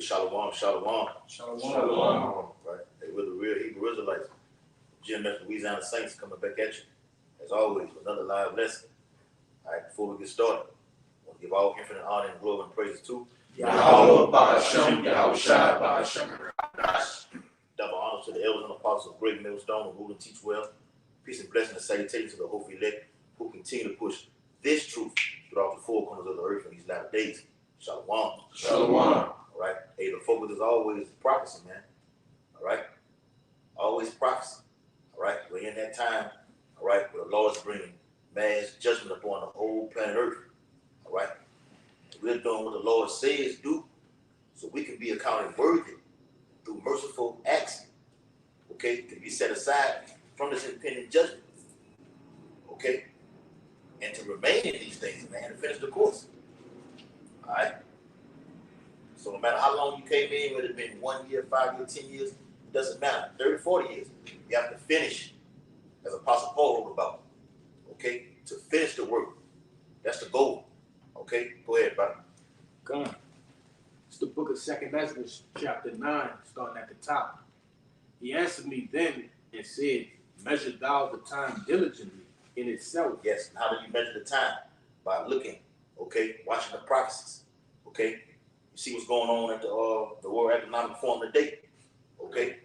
Shalom, shalom. Shalom. Shalom. Right. Hey, we're the real Hebrew Israelites. GMS Louisiana Saints coming back at you. As always, with another live lesson. All right, before we get started, I want to give all infinite honor and glory and praises to Yahweh Ba'ashem, Yahweh Shai Ba'ashem. double honor to the elders and apostles of Great Millstone who rule and teach well. Peace and blessing and salutation to the hopeful elect who continue to push this truth throughout the four corners of the earth in these latter days. Shalom. Shalom. All right. Hey, the focus is always prophecy, man. All right. Always prophecy. All right. We're in that time. All right. Where the Lord is bringing mass judgment upon the whole planet Earth. All right. We're doing what the Lord says do, so we can be accounted worthy through merciful acts. Okay, to be set aside from this impending judgment. Okay, and to remain in these things, man, and finish the course. All right. So no matter how long you came in, whether it's been 1 year, 5 years, 10 years, it doesn't matter. 30, 40 years, you have to finish, as Apostle Paul wrote about. Okay, to finish the work. That's the goal. Okay, go ahead, brother. God. It's the book of 2nd Ezra, chapter 9, starting at the top. He answered me then and said, measure thou the time diligently in itself. Yes, and how do you measure the time? By looking, okay, watching the prophecies, okay? You see what's going on at the World Economic Forum today, okay?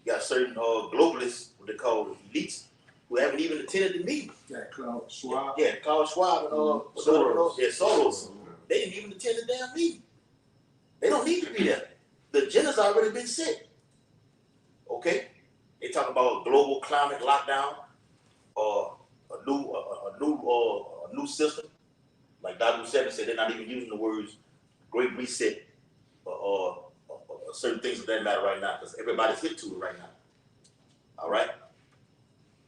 You got certain globalists, what they call elites, who haven't even attended the meeting. Yeah, Klaus Schwab. Yeah, Klaus Schwab and Soros. Yeah, Soros. They didn't even attend the damn meeting. They don't need to be there. The agenda's already been set. Okay? They talk about a global climate lockdown or a new system. Like Dr. Seven said, they're not even using the words Great Reset or certain things of that matter right now because everybody's hip to it right now. All right?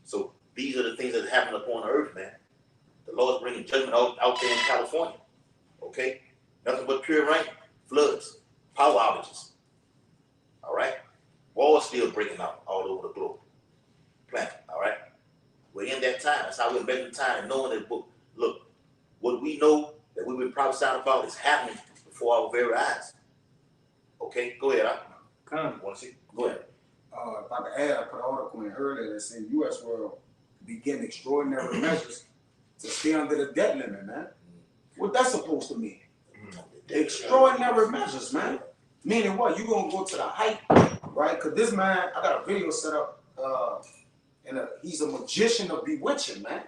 So these are the things that happen upon the earth, man. The Lord's bringing judgment out there in California. Okay? Nothing but pure rain, floods, power outages. All right? Wars still breaking out all over the globe. Planet. All right? We're in that time. That's how we're making time and knowing that book. Look, what we know that we've been prophesying about is happening before our very eyes. Okay? Go ahead. Come. Want to see? Go ahead. If I could add, I put an article in earlier that said U.S. will begin extraordinary measures to stay under the debt limit, man. What that's supposed to mean? Extraordinary measures, man. Meaning what? You gonna go to the height, right? Because this man, I got a video set up, and he's a magician of bewitching, man.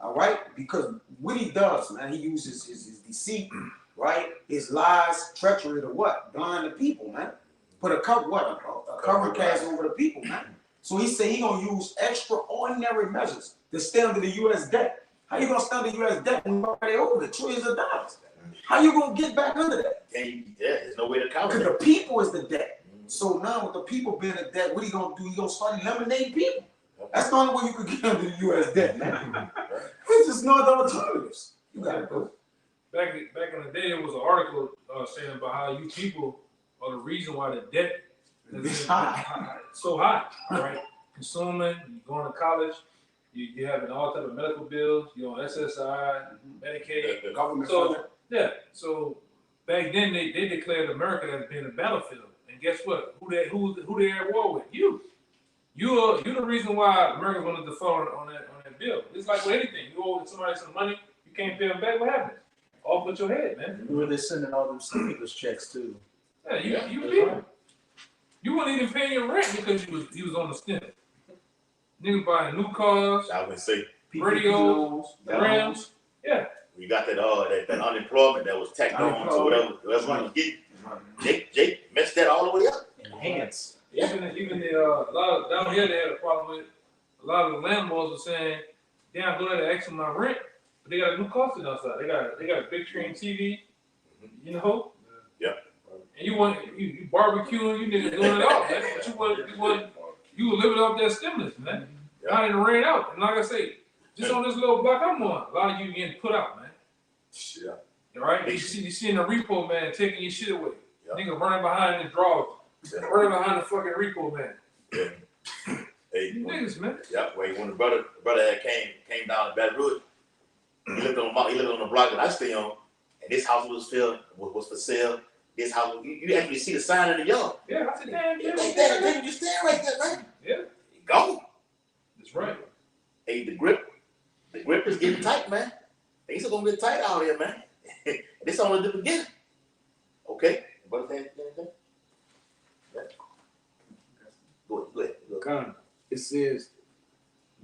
All right? Because what he does, man, he uses his deceit, right? His lies, treachery to what? Blind the people, man. Put a cover cast over the people, man. So he said he gonna use extraordinary measures to stay under the U.S. debt. How you gonna stay under U.S. debt when you're already over the trillions of dollars? How you gonna get back under that? There's no way to counter Because it. the people is the debt. So now with the people being the debt, what he gonna do? He gonna start eliminating people. That's the only way you could get under the U.S. debt, man. There's just no other alternatives. You gotta do it. Back in the day, there was an article saying about how you people are the reason why the debt has been so high. All right, consuming, you going to college, you having all type of medical bills, you're on SSI, Medicaid, Government So funding. yeah, so back then they declared America as being a battlefield, and guess what? Who they at war with? You. You're the reason why America's going to default on that bill. It's like with anything. You owe somebody some money, you can't pay them back. What happens? Off with your head, man. Where they sending all them stimulus checks too? Yeah, you people. You weren't even paying your rent because you was on the stint. Niggas buying new cars, I would say radios, rims. Yeah. we got that unemployment that was tacked on to whatever we was getting. Jake messed that all the way up. Enhance. Even the a lot of, down here they had a problem with a lot of the landlords were saying, "Damn, I'm going to ask them my rent, but they got a new closet outside. They got a big screen TV, you know." Yeah. And you barbecuing, you niggas doing it all, man. But you were living off that stimulus, man. Yeah. Now it ran out, and like I say, just on this little block I'm on, a lot of you getting put out, man. Yeah. All right, you see in the repo man taking your shit away. Yeah. Nigga running behind the drawers. Running behind the fucking repo man. Yeah. Hey, You niggas, man. yeah, when the brother had came down to Baton Rouge, he lived on the block that I stay on, and this house was for sale. This how you actually see the sign in the yard. Yeah, I said, damn, Yeah, yeah, like that, then you stand right there, man. yeah, Go. that's right. Hey, the grip is getting tight, man. Things are gonna get tight out here, man. This only the beginning. Okay, but anything? Yeah. Go ahead. Con, it says,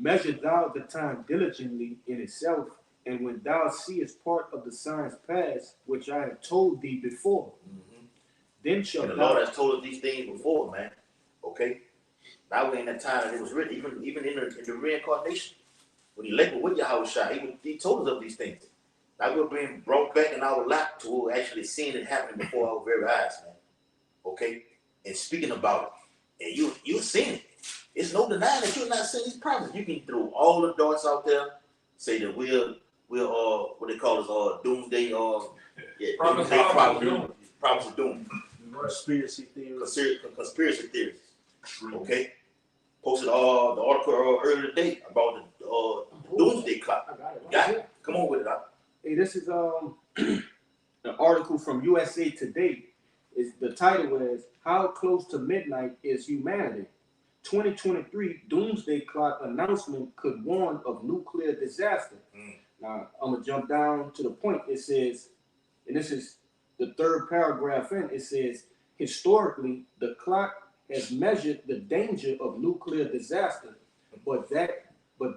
measure thou the time diligently in itself, and when thou seest part of the signs past, which I have told thee before, Mm-hmm. then And shalt the thou. Lord has told us these things before, man. Okay, now we're in that time that it was written, even in the reincarnation, when he labeled with Yahushua, he told us of these things. Now we're being brought back in our lap to actually seeing it happening before our very eyes, man. Okay, and speaking about it, and you're seeing it. It's no denying that you're not seeing these promises. You can throw all the darts out there, say that we're what they call us doomsday Promise doomsday of doom. promise of doom. Conspiracy theories. Conspiracy theories. Okay. Posted the article earlier today about the doomsday clock. I got it. Got it? Come on with it. Hey, this is an article from USA Today. Is the title is How Close to Midnight Is Humanity? 2023 Doomsday Clock Announcement Could Warn of Nuclear Disaster. Now, I'm going to jump down to the point. It says, and this is the third paragraph in, it says, historically, the clock has measured the danger of nuclear disaster, but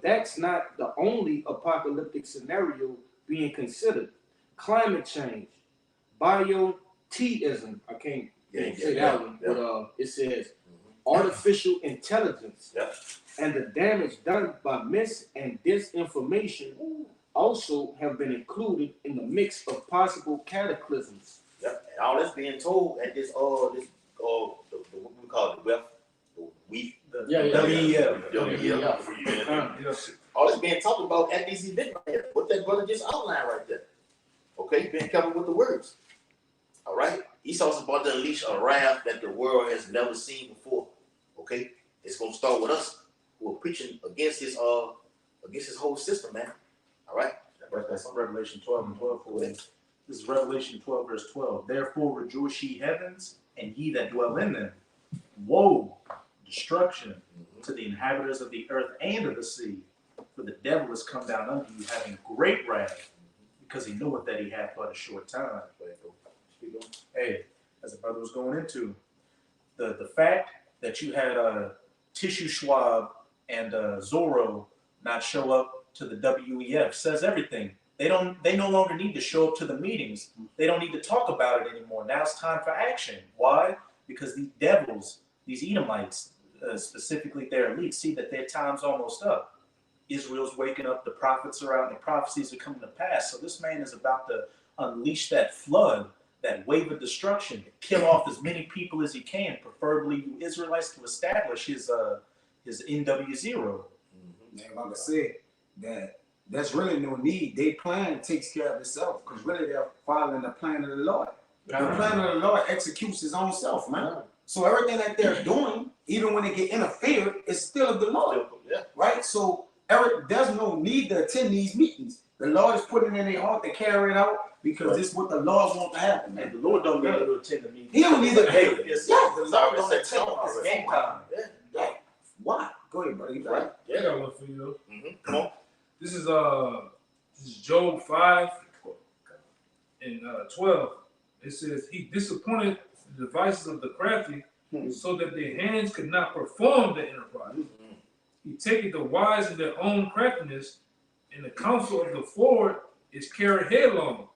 that's not the only apocalyptic scenario being considered. Climate change, biotheism, I can't say that one, but it says artificial intelligence, and the damage done by mis and disinformation also have been included in the mix of possible cataclysms. Yep. And all that's being told at this what we call it, Yes. all that's being talked about at these events right here. What that brother just outlined right there. Okay, being covered with the words. All right, Esau's about to unleash a wrath that the world has never seen before. Okay, it's gonna start with us who are preaching against his whole system, man. All right, That's Revelation 12 and 12. This is Revelation 12, verse 12. Therefore rejoice ye heavens, and ye that dwell in them. Woe, destruction to the inhabitants of the earth and of the sea. For the devil is come down unto you, having great wrath, because he knoweth that he hath but a short time. Hey, as the brother was going into, the fact that you had Tissue Schwab and Zorro not show up to the WEF says everything. They no longer need to show up to the meetings. They don't need to talk about it anymore. Now it's time for action. Why? Because these devils, these Edomites, specifically their elites, see that their time's almost up. Israel's waking up, the prophets are out, and the prophecies are coming to pass. So this man is about to unleash that flood, that wave of destruction, kill off as many people as he can, preferably you Israelites, to establish his NW0. Man, like I said, that's really no need. Their plan takes care of itself, because really they're following the plan of the Lord. The plan of the Lord executes his own self, man. So everything that they're doing, even when they get interfered, is still of the Lord. Yeah. Right? So there's no need to attend these meetings. The Lord is putting it in their heart to carry it out, because this is what the Lord wants to happen, man. And the Lord don't need to attend the meeting. He don't need to. Hey, The Lord don't Sorry, attend it's game time. Yeah. Why? Go ahead, buddy. Right. I got one for you though. Come on. This is Job 5 and 12. It says he disappointed the devices of the crafty, so that their hands could not perform the enterprise. He taketh the wise in their own craftiness, and the counsel of the forward is carried headlong.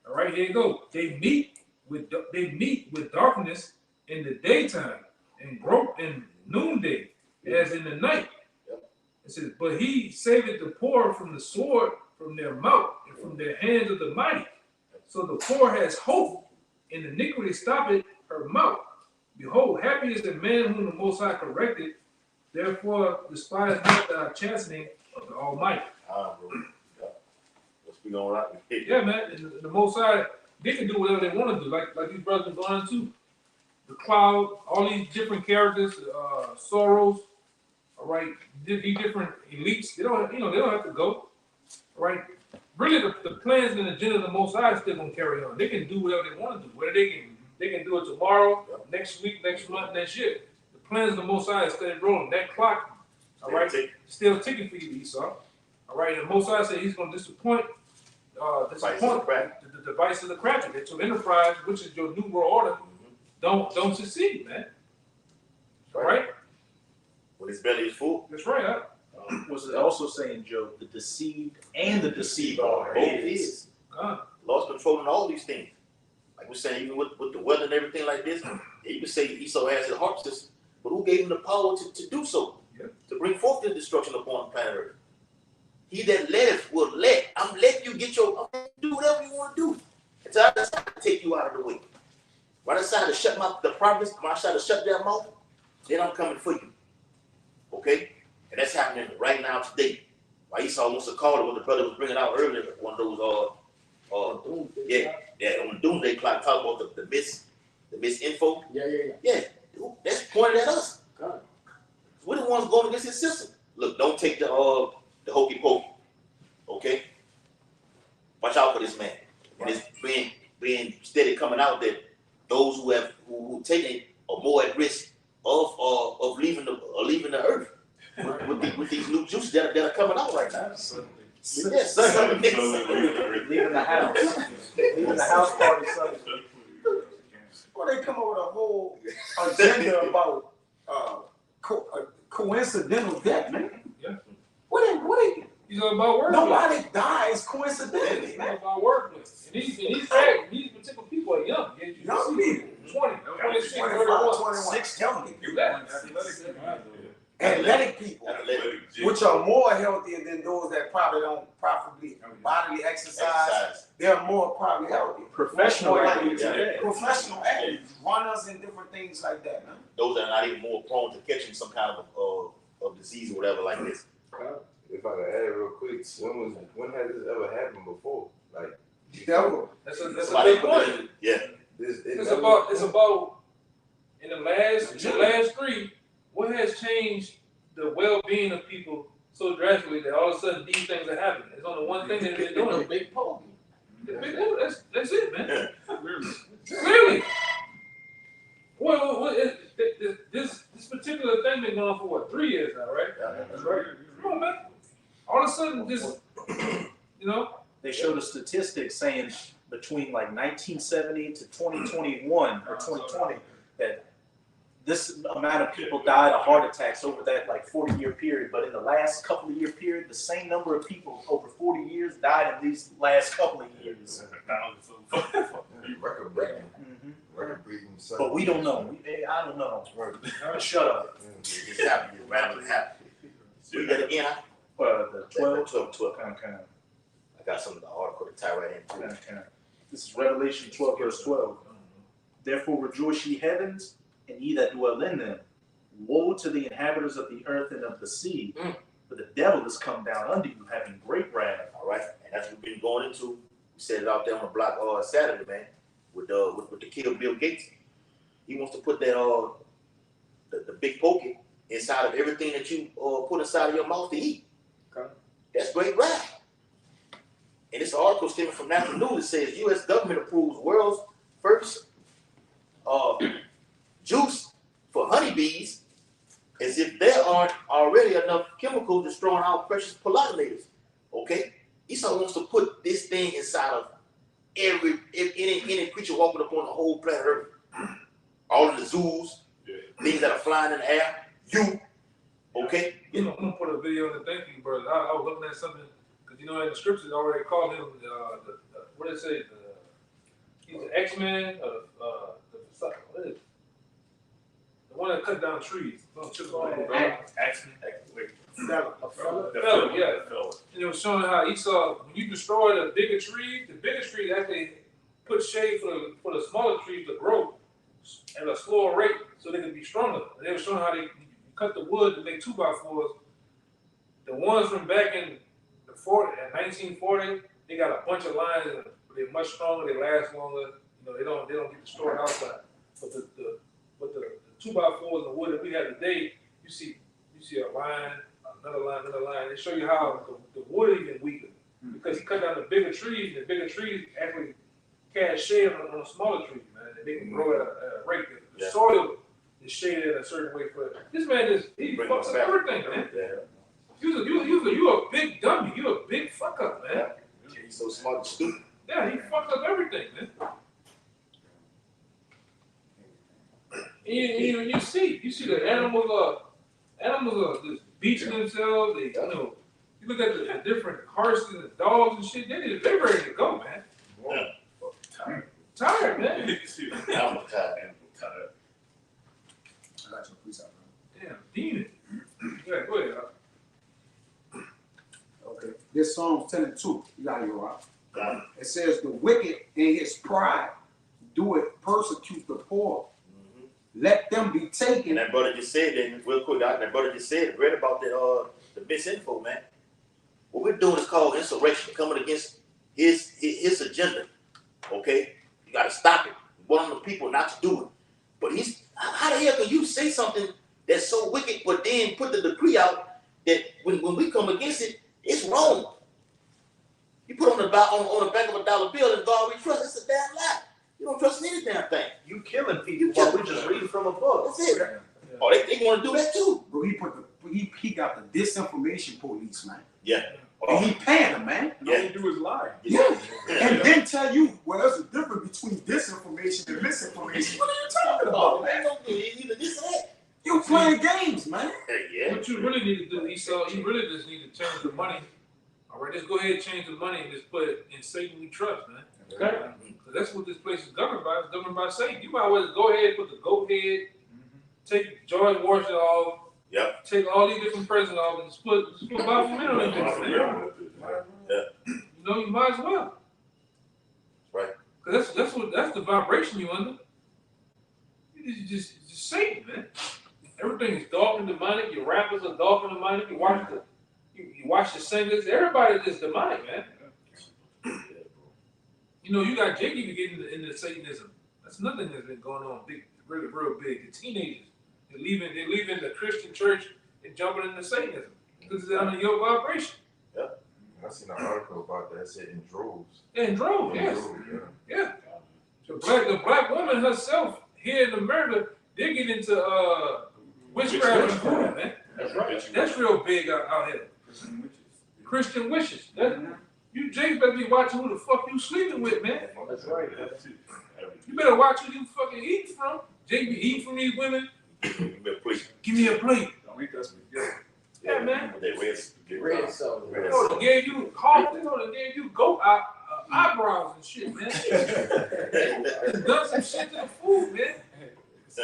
All right, here you go. They meet with darkness in the daytime and grope in noonday, as in the night. It says, but he saveth the poor from the sword, from their mouth, and from their hands of the mighty. So the poor has hope, and iniquity stoppeth her mouth. Behold, happy is the man whom the Most High corrected. Therefore, despise not the chastening of the Almighty. Bro. Yeah. Let's be going right. Yeah, man. And the Most High, they can do whatever they want to do. Like these brothers are going to. The Cloud, all these different characters, Soros, all right, these different elites. They don't have to go. All right. Really, the plans and agenda of the Most High is still gonna carry on. They can do whatever they want to do. Whether they can They can do it tomorrow, next week, next month, next year. The plans of the Most High is steady rolling. That clock, all right, still ticking for you, Esau. All right, and the Most High said He's going to disappoint the device of the crafty. So enterprise, which is your new world order, don't succeed, man. All right? When his belly is full. That's right, huh? Was it also saying, Joe, the deceived and the deceiver Both is. God. Lord's controlling all these things. Like we're saying, even with the weather and everything like this, you can say Esau has his heart system, but who gave him the power to do so? Yeah. To bring forth this destruction upon planet Earth. He that letteth will let. I'm letting you get your, do whatever you want to do. Until I decide to take you out of the way. When I decide to shut the prophets, when I decide to shut their mouth, then I'm coming for you. Okay? And that's happening right now today. Why Esau wants to call it what the brother was bringing out earlier, one of those on the doomsday clock, talk about the misinfo. Yeah. That's pointed at us. God. We're the ones going against his system. Look, don't take the hokey pokey. Okay? Watch out for this man. And it's being steady coming out that those who take it are more at risk of leaving the earth with these new juices that are coming out right now. Yes, leaving the house. Leaving the house party Sunday. Well, they come up with a whole agenda about coincidental death, man. Yeah. What they He's all about work. nobody dies coincidentally, He's man. about work with. And these particular people are young. Young people. 20, 26, 25, 31. 21. Young people. You got Athletic people, which are more healthier than those that probably don't properly bodily exercise. They're more probably healthy. Professional More athletes likely today. Professional athletes, runners and different things like that, man. Those that are not even more prone to catching some kind of disease or whatever like this. If I could add real quick, when has this ever happened before? Like Devil. That's a Somebody big put point. it in- Yeah. It's about in the last three, what has changed the well-being of people so drastically that all of a sudden these things are happening? It's only one thing that they're doing. Big pokey. That's it, man. Really? Well, this particular thing been going on for what, 3 years now, right? That's right. Come on, man. All of a sudden, just They showed a statistic saying between like 1970 to 2021 or 2020 that this amount of people died of heart attacks over that like 40-year period. But in the last couple of year period, the same number of people over 40 years died in these last couple of years. record breaking, But we don't know. I don't know. Shut up. It's happening. It's rapidly happening. We got again. The 12. 12. Kind of. I got some of the article to tie right into it. This is Revelation 12, verse 12. Therefore rejoice ye heavens, and ye that dwell in them. Woe to the inhabitants of the earth and of the sea, for the devil is come down unto you, having great wrath. All right, and that's what we've been going into. We said it out there on the block Saturday, man, with the kill Bill Gates. He wants to put that the big pokey inside of everything that you put inside of your mouth to eat. Okay. That's great wrath. And this article stemming from National News. It says U.S. government approves world's first juice for honeybees, as if there aren't already enough chemicals destroying our precious pollinators. Okay, Esau wants to put this thing inside of any creature walking upon the whole planet Earth. All of the zoos, things that are flying in the air. You, okay? I'm gonna put a video in the thank you, brother. I was looking at something because in the scriptures already called him what did it say? He's the X-Men what is it? The one that cut down trees. Fella, yeah. And it was showing how Esau, when you destroy the bigger trees actually put shade for the smaller trees to grow at a slower rate so they can be stronger. And they were showing how you cut the wood to make 2x4s. The ones from back in the 1940, they got a bunch of lines in them. They're much stronger, they last longer. They don't get destroyed outside. But the 2x4s and wood that we have today, you see a line, another line. They show you how the wood is even weaker because he cut down the bigger trees. And the bigger trees actually cast shade on a smaller tree, man. And they can grow at a rate. The Yeah. soil is shaded in a certain way for it. This man he Bring fucks it up back. everything, man. Yeah. You a big dummy. You a big fuck up, man. Yeah. He's so smart and stupid. Yeah, he fucked up everything, man. And you see the animals are just beaching themselves. They, you look at the different horses and the dogs and shit. They ready to go, man. Yeah. Tired, man. I'm tired. I got your police out, man. Damn, demon. Yeah, go ahead. Okay. This Psalms 10 and 2. You got it, Rob. Got it. It says, the wicked in his pride do it persecute the poor. Mhm. Let them be And taken. that brother just said that real quick. That brother just said, read about the misinfo, man. What we're doing is called insurrection, coming against his agenda. Okay, you gotta stop it. We want the people not to do it. But how the hell can you say something that's so wicked, but then put the decree out that when we come against it, it's wrong. You put on the back of a dollar bill and God we trust. It's a damn lie. You don't trust in any damn thing. You killing people while we just reading from a book. That's it. Oh, they want to do that too. Bro, he got the disinformation police, man. Yeah. And he paying them, man. Yeah. All he do is lie. Yeah. And then tell you, well, there's a difference between disinformation and misinformation. What are you talking Oh, about, man, man? don't do either this or that. You playing games, man. Yeah. What you really need to do, Esau, you really just need to change the money. All right, just go ahead and change the money and just put it in Satan we trust, man. Okay. Because that's what this place is governed by. It's governed by Satan. You might as well go ahead and put the goat head, take George Washington off, Yep. take all these different presidents off, and just put Baphomet on that bitch, man. You know, you might as well. Right. Because that's the vibration you under. It's just Satan, man. Everything is dark and demonic. Your rappers are dark and demonic. You watch the singers. Everybody is demonic, man. You know, you got Jake even getting into Satanism. That's nothing that's been going on big, really real big. The teenagers, they're leaving the Christian church and jumping into Satanism because it's under your vibration. I seen an article about that. It said in droves. And drove, yes. Yeah. Yeah. The black woman herself here in America, they get into witchcraft and voodoo, man. That's right. That's real big out here. Christian wishes. You Jake better be watching who the fuck you sleeping with, man. That's right. You better watch who you fucking eating from. Jake be eating from these women. Give me a plate. Don't eat that spaghetti. Yeah, man. They Red sauce. You know, they gave you cough. You know, they gave you goat eyebrows and shit, man. Done some shit to the food, man.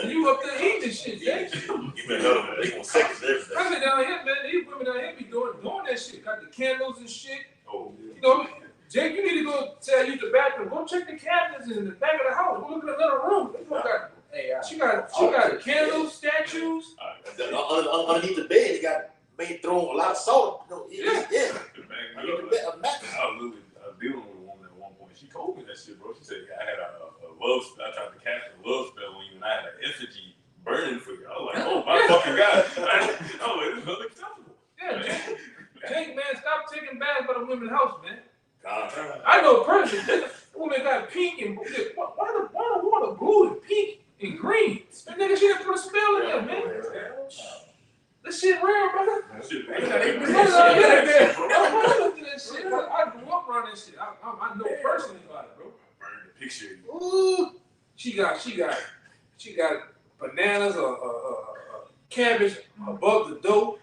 And you up there eating this shit, Jake. Give me another one. They want seconds and everything. Especially down here, man. These women down here be doing that shit. Got the candles and shit. Oh, You know, Jake, you need to go tell you the bathroom. Go check the cabinets in the back of the house. Go look at another room. She got candles, statues. underneath the bed, they got thrown a lot of salt. Yeah. Yeah. I Underneath was dealing with a woman at one point. She told me that shit, bro. She said, I had a love spell. I tried to cast a love spell on you, and I had an effigy burning for you. I was like, oh my fucking God. I was like, this is unacceptable. Yeah, Jake, man, stop taking baths by the women's house, man. the I know personally, the woman got pink and why the water blue and pink and green? That nigga, she done put a spell in there, man. That shit real, brother. That shit, I grew up around this shit. I know personally about it, bro. Burn the picture. Ooh, she got bananas or cabbage above the dough.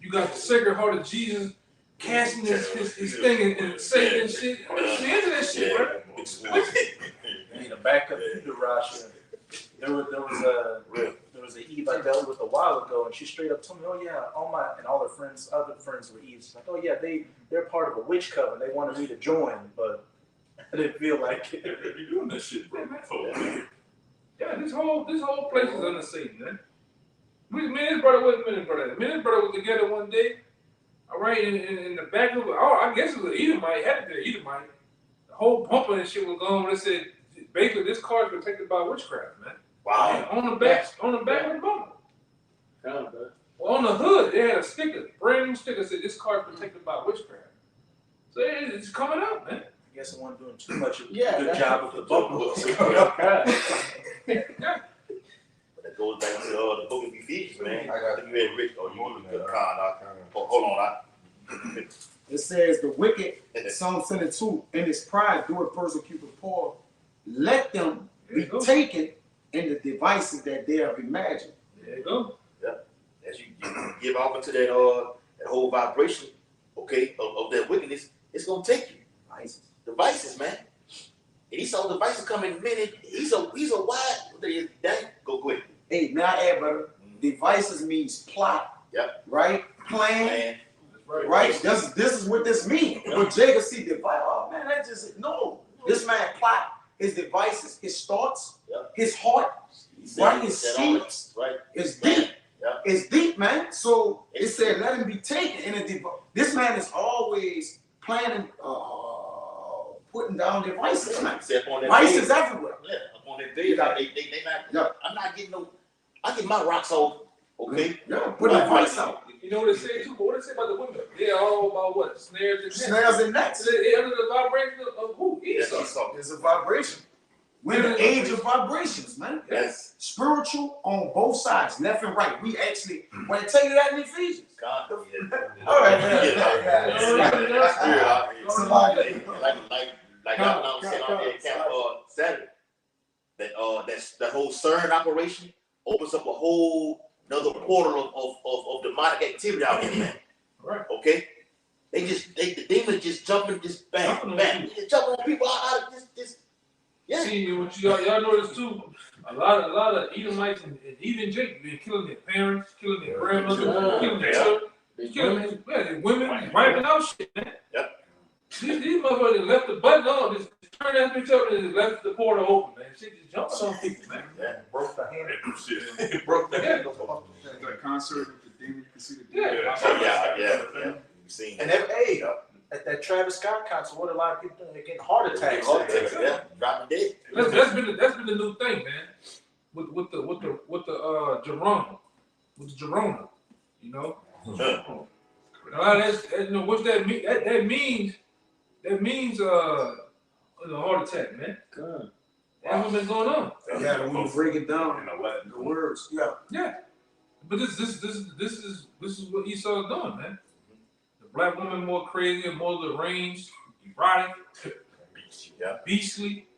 You got the Sacred Heart of Jesus casting his thing and Satan and shit. She into that shit, bro. In the back of the garage, there was an Eve I dealt with a while ago, and she straight up told me, "Oh yeah, all her friends, other friends were Eves. Like, oh yeah, they're part of a witch coven. They wanted me to join, but I didn't feel like it." They be doing that shit, bro. Yeah, this whole place is under Satan, man. Me and his brother was together one day. All right, in the back of I guess it was an Edomite. Had to be an Edomite. The whole bumper and shit was going. They said basically this car is protected by witchcraft, man. Wow. And on the back of the bumper. Well, on the hood, they had a sticker, brand new sticker said this car is protected by witchcraft. So it's coming out, man. guess I wasn't doing too much of a Yeah, good that's- job of the bubble. But that goes back to the book of Ephesians, man. I got- think you read Rick, or you read hold on, It says the wicked, Psalm 72, in his pride doeth persecute the poor. Let them There you be go. taken in the devices that they have imagined. There you go. As you give off into that whole vibration, okay, of that wickedness, it's gonna take you. Devices, man. And he saw devices coming many. He's a wide. Go quick, Hey, may I add, brother? Devices means plot, Yep. right? Plan, man. That's right. right? This is what this means. When Jacob see device, oh man, that just no. This man plot his devices, his thoughts, Yep. his heart, right? His Said all that, schemes. right? It's deep. Yeah. It's deep, man. So it said, let him be taken in a this man is always planning, putting down devices, man. Say upon that Devices bed, everywhere. yeah, upon that bed, they not. Yeah. I'm not getting no. I get my rocks off, okay. Yeah, put the device out. You know what they say too? But what they say about the women? They're all about what? Snares and nets. Snares and nets. So they under the vibration of who? Yes, Esau. Esau. It's a vibration. We're in the age of vibrations, man. Yes. Spiritual on both sides, left and right. We actually, when I tell you that in Ephesians. God. All right, Like I said on there at camp Saturday, that's the whole CERN operation opens up a whole another portal of demonic activity out here, man. Right. Okay, the demons just jumping, just bang, Jumping on bang, people. just jumping on people out of this. Yeah. See, what y'all notice too, a lot of Edomites and even Jake been killing their parents, killing their grandmothers, killing their children, killing their women, wiping out shit, man. Yep. These motherfuckers left the button on, just turned that bitch up and just left the portal open, man. Shit just jumping on people, man. Yeah. Broke the hand. Shit. Broke the head. That concert with the demon, you can see the Yeah. demon. Yeah. You seen And that? hey, at that Travis Scott concert, what a lot of people doing, they're getting heart attacks. Yeah, dropping dead. That's been the new thing, man. With the Gerona, with the Gerona, you know. A lot of that, you know, what's that mean? That means heart attack, man. That's what's been going on. Yeah, when you break it down, You know what? the words. Yeah. Yeah, but this is what Esau is doing, man. The black woman more crazy, more deranged, erotic, Yeah. beastly,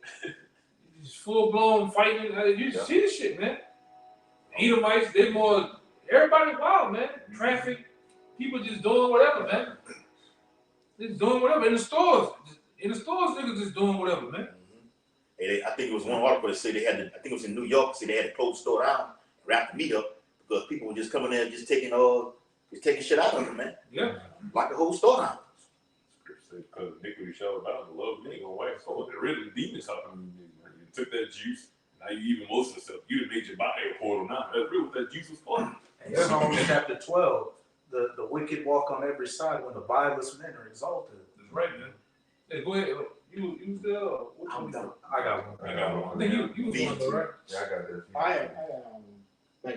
just full blown fighting. You see this shit, man. Edomites, they more everybody wild, man. Traffic, people just doing whatever, man. Just doing whatever in the stores. Niggas just doing whatever, man. And I think it was one article that said they had to, I think it was in New York, said they had to close the store down, wrap the meat up, because people were just coming in and just taking shit out of it, man. Yeah. Lock the whole store down. Because iniquity shall abound, the love ain't gonna wax. So they're really the demons talking. You took that juice, now you even most of yourself. You done made your body a portal now. That's really what that juice was for. And Psalm chapter 12, the wicked walk on every side when the vilest men are exalted. That's right, man. Hey, go ahead. You still? I'm done. I got one. I got I one. think you was one though, right? Yeah, I got that. Yeah,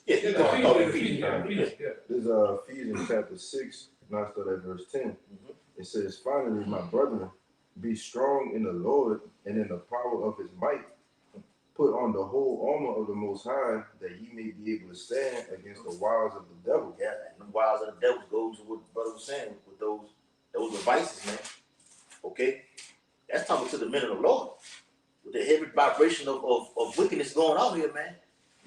Yeah, keep going. the Keep feet, going. yeah, the feet, yeah. This is Ephesians chapter 6, and I start at verse 10. It says, finally, my brethren, be strong in the Lord and in the power of his might. Put on the whole armor of the Most High, that ye may be able to stand against the wiles of the devil. Yeah, and the wiles of the devil goes to what the brother was saying with those devices, man. Okay? That's talking to the men of the Lord. With the heavy vibration of wickedness going on here, man.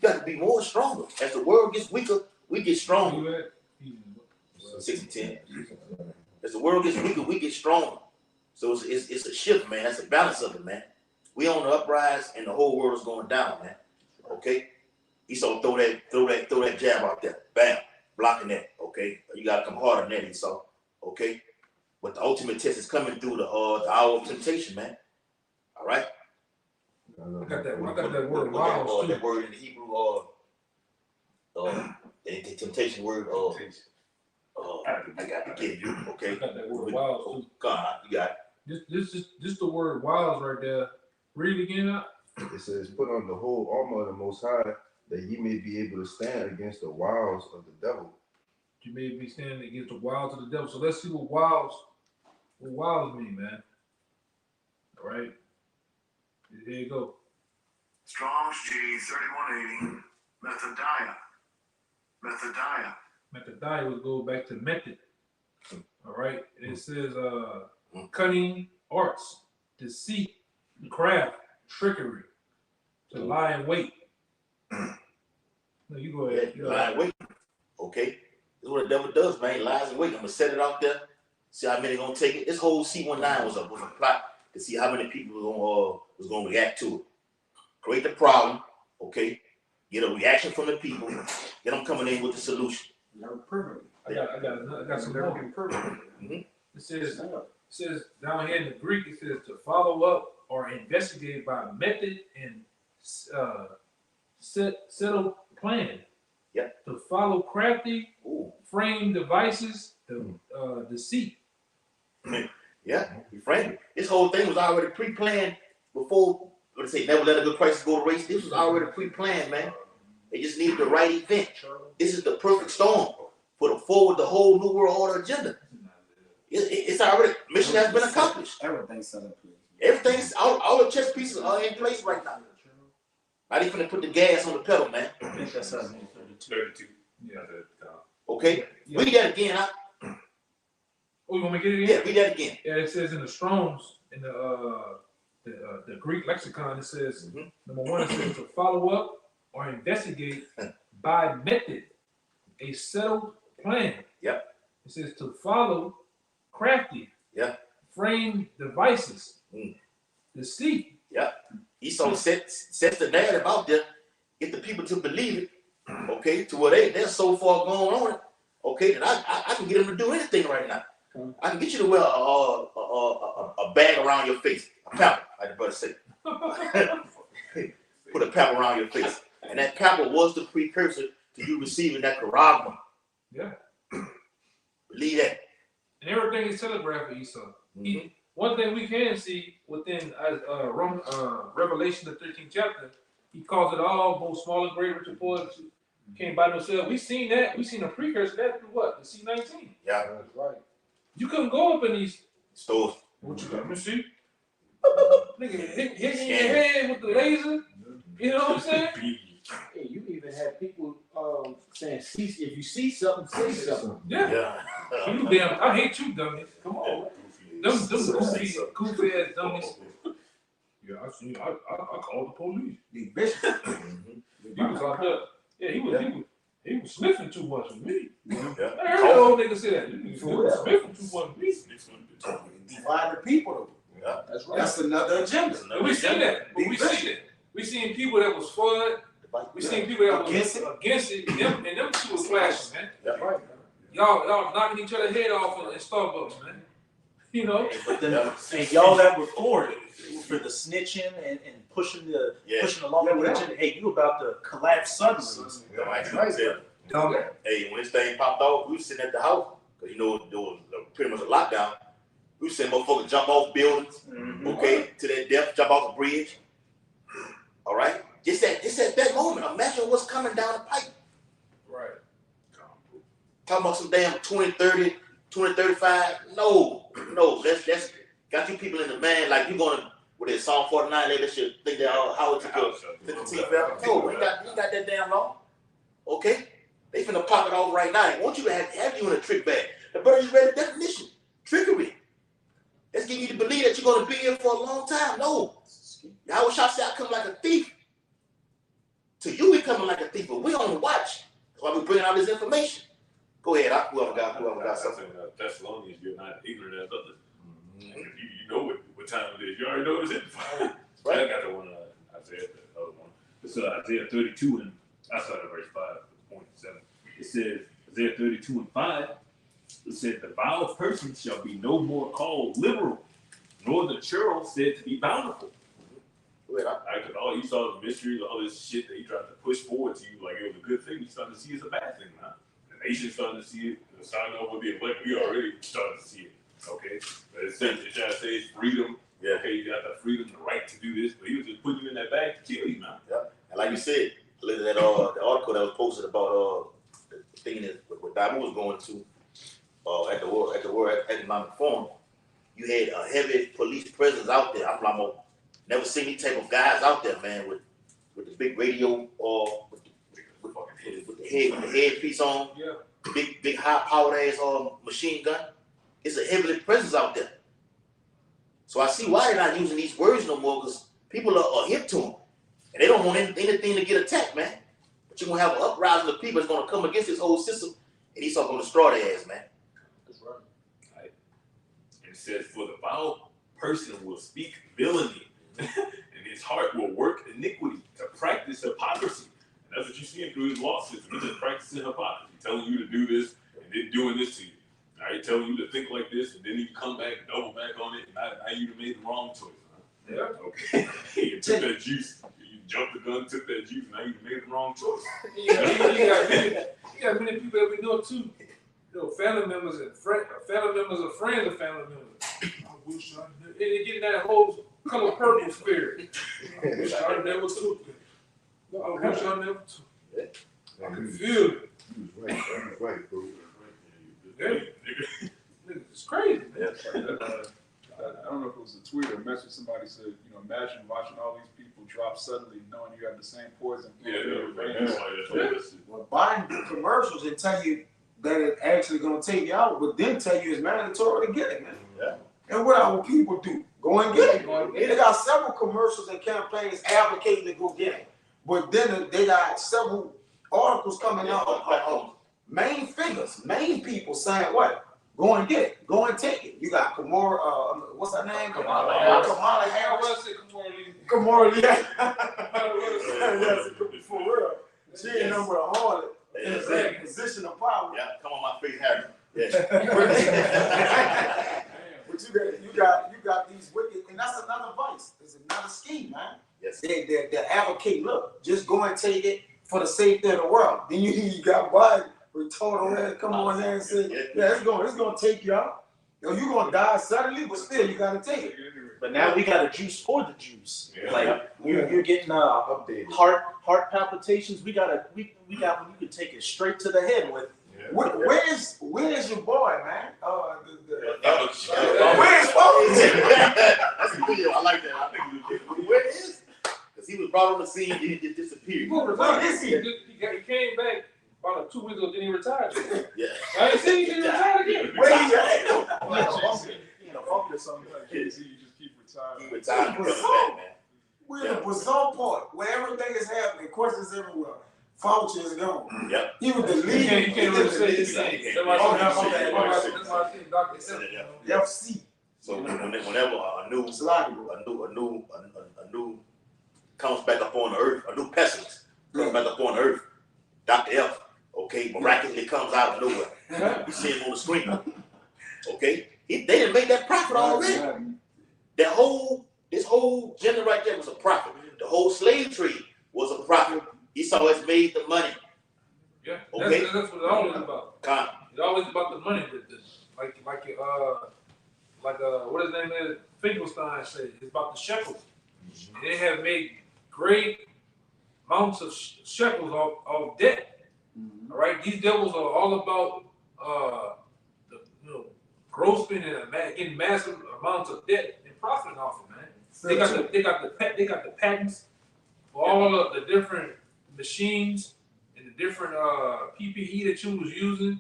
You got to be more stronger. As the world gets weaker, we get stronger. You at? 6 and 10. As the world gets weaker, we get stronger. So it's a shift, man. That's a balance of it, man. We on the uprise and the whole world is going down, man. Okay? Esau throw that jab out there. Bam. Blocking that. Okay? You gotta come harder than that, Esau. Okay? But the ultimate test is coming through the hour of temptation, man. All right? I got that word What wiles too. that word in the Hebrew, the temptation word, I got to get you, I okay? got that word wiles too. God, you got This the word wiles right there. Read it again out. It says, put on the whole armor of the Most High, that ye may be able to stand against the wiles of the devil. You may be standing against the wiles of the devil. So let's see what wiles mean, man. All right. There you go. Strong's G3180, Methodiah. Methodiah. Methodiah would go back to method. All right. And it says cunning arts, deceit, craft, trickery, to lie in wait. No, you go ahead. Yeah, lie in wait. Okay. This is what the devil does, man. He lies in wait. I'm gonna set it out there. See how many gonna take it. This whole C19 was a plot to see how many people was gonna react to it. Create the problem, okay? Get a reaction from the people. Get them coming in with the solution. Never perfect. I got some Never more. been perfect. It says down here in the Greek, it says to follow up or investigate by method and settled plan. Yep. To follow crafty, Ooh. frame devices, the deceit. Yeah, we framed it. This whole thing was already pre-planned before, what they say, never let a good crisis go to waste. This was already pre-planned, man. They just needed the right event. This is the perfect storm for the forward the whole New World Order agenda. It's already, mission has been accomplished. Everything's set up, please. Everything's, all the chess pieces are in place right now. Not even to put the gas on the pedal, man. I think that's 32. Yeah. Okay? Yeah. Read that again, huh? Oh, you want me to get it Yeah, again? read that again. Yeah, it says in the Strong's, in the Greek lexicon, it says, number one, it says to follow up or investigate by method, a settled plan. Yep. It says to follow crafty. Yeah. Frame devices. Deceit. Esau sets the narrative out there, get the people to believe it, okay, to where they're so far gone on it, okay, that I can get them to do anything right now. I can get you to wear a bag around your face, a pamper, like the brother said. Put a pamper around your face. And that pamper was the precursor to you receiving that charagma. Yeah. Believe that. And everything is telegraphed for Esau. One thing we can see within Revelation, the 13th chapter, he calls it all, both small and great, rich and poor, came by themselves. We've seen that. We've seen a precursor to that through what? The C19. Yeah. That's right. You couldn't go up in these. Stores. What you got? Let me see. Nigga, hitting your head with the laser. You know what I'm saying? Hey, you even had people saying, if you see something, say something. Yeah. You damn, I hate you, dummies. Come on. Them goofy ass dummies. Yeah, I called the police. The bishop. He was out there. Yeah, he was sniffing too much with me. Yeah. I heard that old nigga say that. He was sniffing too much with me. Divide the people. Yeah. That's right. That's another agenda. And we seen that. But we seen it. We seen people that was for it. We seen people that was against it. And them two was clashing, man. Yeah. Right. Y'all knocking each other head off in Starbucks, man. You know? But then, and y'all that were for it, for the snitching and pushing along the agenda, hey, you about to collapse suddenly. Hey, when this thing popped off, we was sitting at the house, because there was pretty much a lockdown. We was seeing motherfuckers jump off buildings, okay, to their death, jump off a bridge. All right? Just at that moment, imagine what's coming down the pipe. Right. Talking about some damn 2030, 2035. No, that's got you people in the man, like you going to, with this Psalm 49, they should think that how it to continue forever. No, you got that damn long. Okay? They finna pop it off right now. They want you to have you in a trick bag. The brother, you read the definition. Trickery. Let's get you to believe that you're going to be here for a long time. No. Yahweh Shah said, I come like a thief. To you, we coming like a thief, but we on the watch. That's why we bringing out this information. Go ahead, whoever got something. Thessalonians, you're not ignorant as others. You know what time it is. You already know what it's in. Right. I got the one, Isaiah, the other one. It's Isaiah 32, and I started verse 5, 0.7. It says, Isaiah 32 and 5, it said, the vile person shall be no more called liberal, nor the churl said to be bountiful. Because all you saw the mysteries, all this shit that he tried to push forward to you like it was a good thing, you started to see it's a bad thing now. The nation starting to see it, the sign over the elect, we already started to see it. Okay? But it says, it trying to say it's freedom. Yeah. Okay, you got the freedom, the right to do this, but he was just putting you in that bag to kill you, man. Yeah. And like you said, I looked at that the article that was posted about the thing that what Damu was going to at the World Economic Forum. you had a heavy police presence out there. I'm like, never seen these type of guys out there, man, with the big radio or with the headpiece on, Yeah. big high powered ass machine gun. It's a heavy presence out there. So I see why they're not using these words no more, because people are hip to them. And they don't want anything to get attacked, man. But you're gonna have an uprising of people that's gonna come against this whole system, and he's all gonna destroy their ass, man. That's right. Right. And it says, for the vile person will speak villainy, and his heart will work iniquity to practice hypocrisy. And that's what you see through his law system. He's just practicing hypocrisy, telling you to do this and then doing this to you. All right, telling you to think like this, and then you come back and double back on it, and now you made the wrong choice. Huh? Yeah. Okay. You took that juice. You jumped the gun, took that juice, and now you made the wrong choice. You got many people that we know too. You know, family members and family members of friends of family members. I wish I knew. And they get that whole color purple spirit. I wish I never took it. I wish I never took it. I can feel it. You was right, bro. Yeah. It's crazy, man. I don't know if it was a tweet or a message. Somebody said, you know, imagine watching all these people drop suddenly, knowing you have the same poison. Well, buying commercials and tell you that it's actually gonna take you out, but then tell you it's mandatory to get it, man. Yeah. And what our people do? Go and get it. Go and get They got several commercials and campaigns advocating to go get it. But then they got several articles coming out of main figures, main people saying what? Go and get it. Go and take it. You got Kamala, what's her name? Kamala Harris. Kamala, yeah. Yes, for real. She ain't no with a harlot in a position of power. Yeah, come on my face, Harry. Yeah. But you got these wicked, and that's another vice. It's another scheme, man. Yes. They advocate, look, just go and take it for the safety of the world. Then you got Biden retarded ass come on there and say, yeah, it's gonna take you out. You know, you're gonna die suddenly, but still you gotta take it. But now we got a juice for the juice. Yeah. Like you're getting Updated. heart palpitations. We got one you can take it straight to the head with. Where's your boy, man? Where's Where's Fox? That's a video. I like that. I think where is? Because he was brought on the scene, he just disappeared. Where is he? He came back about 2 weeks ago, then he retired. Yeah. I ain't seen him retired again. Where he at? Focus on that. You just keep retiring. He retired and coming back, man. We're the bizarre part where everything is happening, questions everywhere. Fauci is gone. Yep. He was the lead. You can't really say He this. can't. That's why I said Dr. FC. So whenever a new comes back up on the earth, a new pessimist comes back up on the earth, Dr. F, okay, miraculously comes out of nowhere. You see him on the screen. Okay? They didn't make that profit already. This whole gender right there was a profit. The whole slave trade was a profit. Esau has made the money. Yeah, Okay. that's what it's always about. Con. It's always about the money. What his name is? Finkelstein said it's about the shekels. And they have made great amounts of shekels of debt. All right, these devils are all about grossing and getting massive amounts of debt and profiting off it, man. They got the patents for all of the different machines and the different PPE that you was using,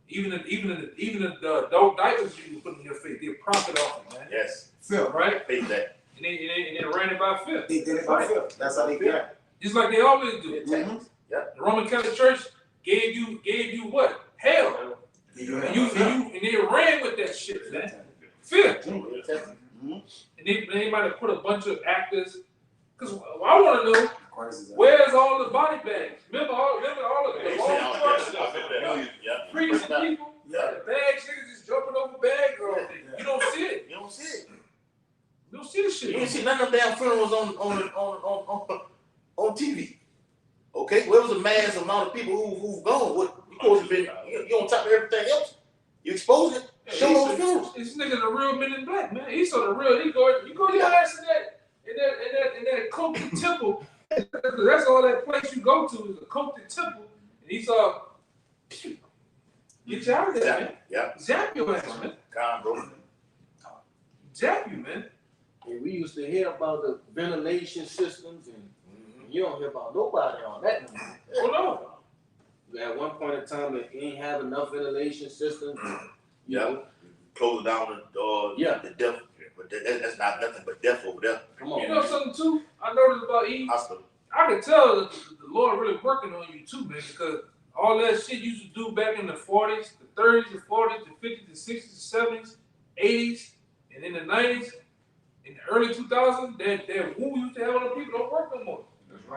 even the adult diapers you was putting in your face, they profit off it, man. Yes. Phil, Right? Pay that. And they ran it by fifth. they did it by Phil. That's how they got it. Just like they always do. Mhm. The Roman Catholic Church gave you what? Hell. And they ran with that shit, man. Fifth. And they might have put a bunch of actors. Because I want to know, where's all the body bags? Remember all of the long trucks, priests and people, the bags, niggas just jumping over bags all day. You don't see it. You don't see it. You don't see the shit. You ain't see none of them damn funerals on TV. Okay, where was the mass amount of people who've gone? What you supposed to be? You on top of everything else. You expose it. Show those funerals. This nigga's a real Men in Black, man. He's so the real. You go your ass in that Coptic temple. That's all that place you go to is a Coptic temple, and he saw. Get you out of there, man. Yeah. Zap your ass, man. Con, bro. jab you, man. And we used to hear about the ventilation systems, and you don't hear about nobody on that no more. Oh At one point in time, they ain't have enough ventilation systems. You know, Close down the death, but that's not nothing but death over there. come no. on. You know something too? I noticed about E. Hospital. I can tell that the Lord really working on you too, man, because all that shit you used to do back in the 40s, the 30s, the 40s, the 50s, the 60s, the 70s, 80s, and in the 90s, in the early 2000s, that woo used to have on the people don't work no more.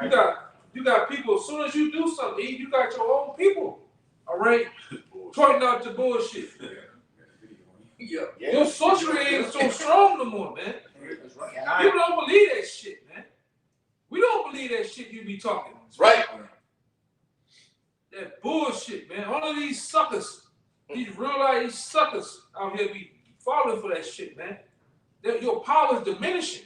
That's You got people, as soon as you do something, you got your own people, all right? Pointing out the bullshit. Yeah. Yeah. Your sorcery ain't so strong no more, man. That's right. People don't believe that shit, man. We don't believe that shit you be talking. That's right. That bullshit, man. All of these suckers, these real life suckers out here be falling for that shit, man. Your power is diminishing.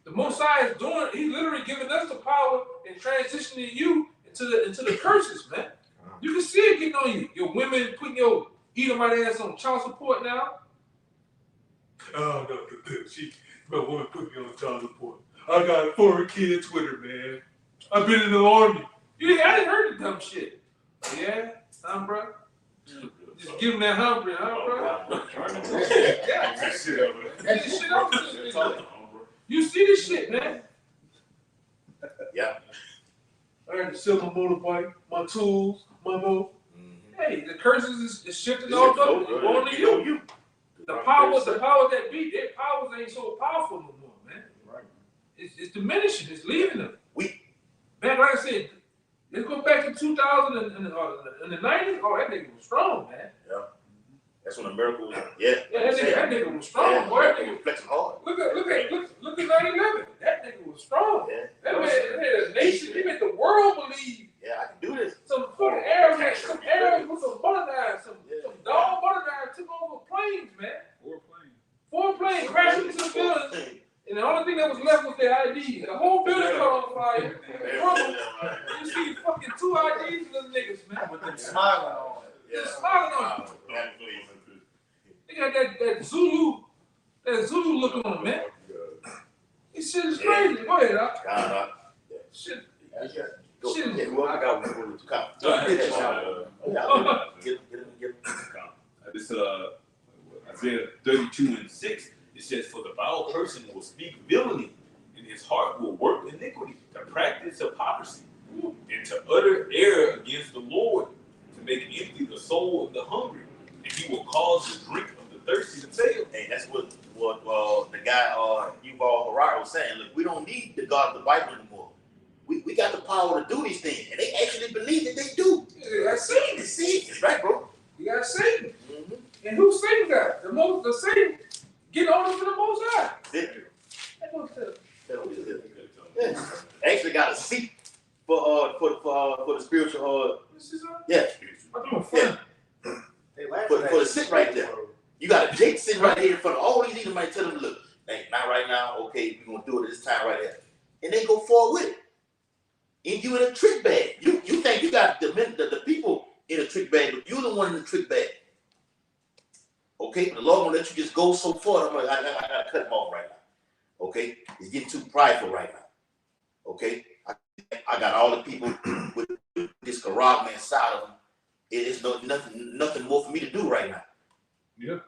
The Most High is doing, he's literally giving us the power and transitioning you into the curses, man. You can see it getting on you. Your women putting your Edomite ass on child support now. Oh, no, my woman put me on child support. I got a foreign kid on Twitter, man. I've been in the army. I didn't heard the dumb shit. Yeah, bro. Just give him that hungry, bro? Yeah. This shit out. You see this shit, man. Yeah. I had to sell my motorbike, my tools, my boat. Hey, the curses is shifting all over. Going to you. The powers that be, their powers ain't so powerful no more, man. Right. It's diminishing. It's leaving them. We- Man, like I said, let's go back to 2000 and the 90s. Oh, that nigga was strong, man. That's when America was. Yeah. Yeah, that nigga was strong, Yeah, boy. That America nigga, was flexing hard. look at 9/11. That nigga was strong. Yeah. That made a nation, he made the world believe. Yeah, I can do this. Some fucking Arabs with some butter knives, some dog butter knives took over planes, man. 4 planes crashed into the building, and the only thing that was left was their ID. The whole building caught on fire. You see fucking 2 IDs of them niggas, man. With them smiling on it. They're smiling on you. They got that Zulu look on them, man. This shit is crazy. Go ahead, Doc. Shit. Shit. I got one for you. Come. Get This Isaiah 32:6. It says, "For the vile person will speak villainy, and his heart will work iniquity, to practice hypocrisy, and to utter error against the Lord, to make empty the soul of the hungry, and he will cause the drink of the thirsty to fail." Hey, that's what the guy Yuval Harari was saying. Look, we don't need the God of the Bible anymore. We got the power to do these things, and they actually believe that they do. Yeah, that's Satan. It's Satan, right, bro? You got Satan. And who's Satan got? The Satan get on to the Most High. Victory. That goes to- Yeah. They actually got a seat for the spiritual. This is Yeah. I'm doing fun. For the sit right there. You got a Jake sitting right here in front of all these niggas. Might tell them, look, hey, not right now. Okay, we're gonna do it at this time right here, and they go forward with it. And you in a trick bag. You think you got the people in a trick bag, but you're the one in the trick bag. Okay, the Lord won't let you just go so far. I gotta cut him off right now. Okay, he's getting too prideful right now. Okay, I got all the people with this Karag man side of him. It is nothing more for me to do right now. Yeah.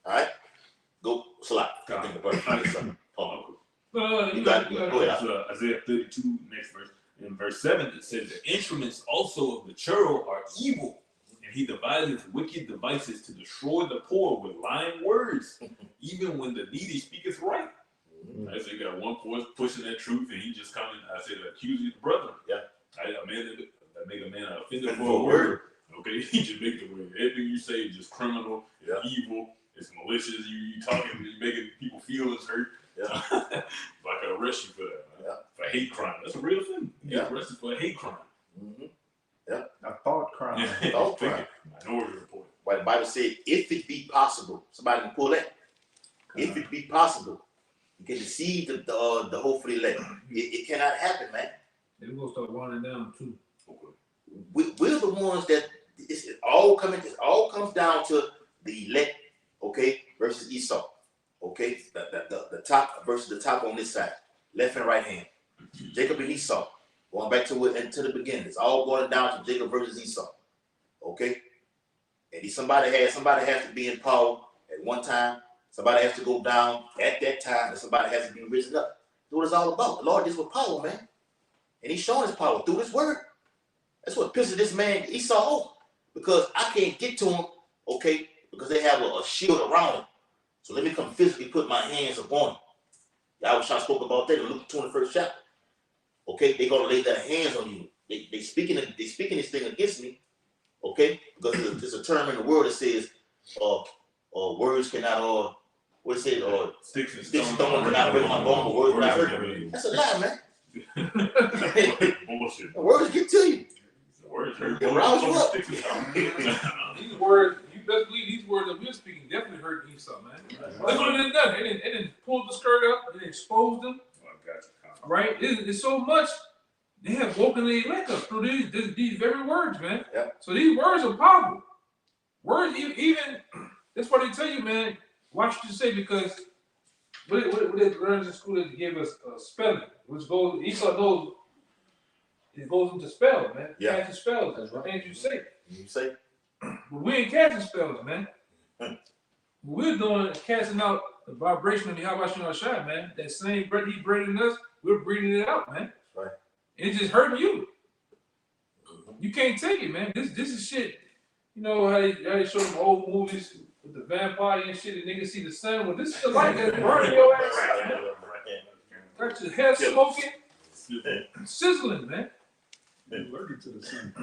All right, go Salah. Think about it. Hold on. You got got go ahead. Isaiah 32, next verse. In verse 7, it says, "The instruments also of the churl are evil, and he devises wicked devices to destroy the poor with lying words, even when the needy speaketh right." I said, you got one force pushing that truth, and he just coming, I said, accusing his brother. Yeah. A man that make a man offended for a word. Okay, he just make the word. Everything you say is just criminal, it's evil, it's malicious. You talking, you making people feel it's hurt. Yeah. I could arrest you for that. Yeah. For hate crime. That's a real thing. You get arrested for a hate crime. A thought crime. Thought crime. Minority Report. Why the Bible said, if it be possible, somebody can pull that. If it be possible, you can deceive the hopefully elect. It cannot happen, man. They're gonna start winding down too. We're the ones that it all comes down to the elect, okay, versus Esau. Okay, the top versus the top on this side, left and right hand. Jacob and Esau. Going back to it into the beginning. It's all going down to Jacob versus Esau. Okay? And somebody has to be in power at one time. Somebody has to go down at that time, and somebody has to be risen up. That's what it's all about. The Lord is with power, man. And he's showing his power through his word. That's what pisses this man Esau off. Because I can't get to him, okay, because they have a shield around him. So let me come physically put my hands upon him. Yahweh spoke about that in Luke 21st chapter. Okay, they're gonna lay their hands on you. They speaking this thing against me. Okay, because there's a term in the world that says, words cannot, what it says, Sticks and sticks and stones stones cannot break my bone, but words cannot hurt me. That's a lie, man. Bullshit. The words get to you. The words hurt. It rouse you up. These words, you best believe these words that we're speaking definitely hurt Esau, man. Look what it done. It didn't pull the skirt up. It exposed them. Right? It's so much. They have woken the elect up through these very words, man. Yep. So these words are powerful. Words, even that's why they tell you, man. Watch what you say, because what they learned in school, they gave us spelling, which goes, Esau knows it goes into spell, man. Yeah. Casting spells. That's right. Things you say. You say? But we ain't casting spells, man. What we're doing is casting out the vibration of the Habashim Shai, man. That same breath he breathing in us, we're breathing it out, man. Right. And it's just hurting you. You can't take it, man. This is shit. You know how they show them old movies with the vampire and shit, and niggas see the sun. Well, this is the light that's burning your ass out, man. Got your head smoking, sizzling, man. Allergic to the sun.